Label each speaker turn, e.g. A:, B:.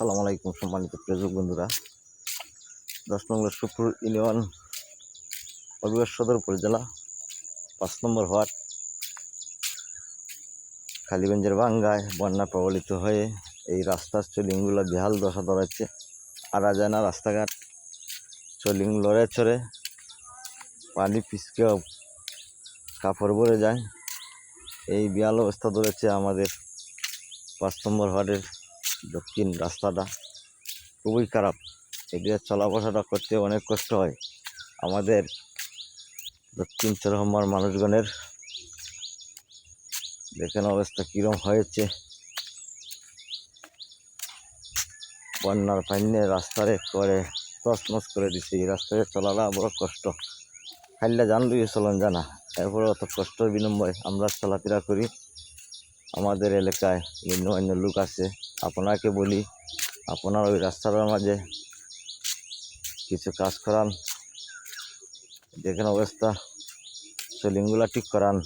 A: আসসালামু আলাইকুম সম্মানিত প্রিয় বন্ধুরা। 10 নং লক্ষ্মীপুর ইউনিয়ন হবিগঞ্জ সদর উপজেলা 5 নম্বর ওয়ার্ড কালীগঞ্জের ভাঙ্গায় বন্যা প্রবলিত হয়ে এই রাস্তার চলিংগুলো বেহাল দশা ধরাচ্ছে। আরা যায় না রাস্তাঘাট, চলিং লড়ে চড়ে পানি পিছকে কাপড় ভরে যায়। এই বেহাল অবস্থা ধরেছে আমাদের 5 নম্বর ওয়ার্ডের দক্ষিণ রাস্তাটা, খুবই খারাপ। এদিকে চলা বসাটা করতে অনেক কষ্ট হয় আমাদের দক্ষিণ চরহম্মার মানুষগণের। দেখেন অবস্থা কীরকম হয়েছে, বন্যার পানিতে রাস্তারে করে তছনছ করে দিছে। এই রাস্তায় চলাটা বড় কষ্ট, খাইলে জানলই চলন জানা, এরপরে অত কষ্টের বিনিময়ে আমরা চলাফেরা করি। আমাদের এলাকায় অন্য লোক আছে, আপনাকে বলি আপনার ওই রাস্তাটার মাঝে কিছু কাজ করান, দেখেন অবস্থা, চলিংগুলা ঠিক করান।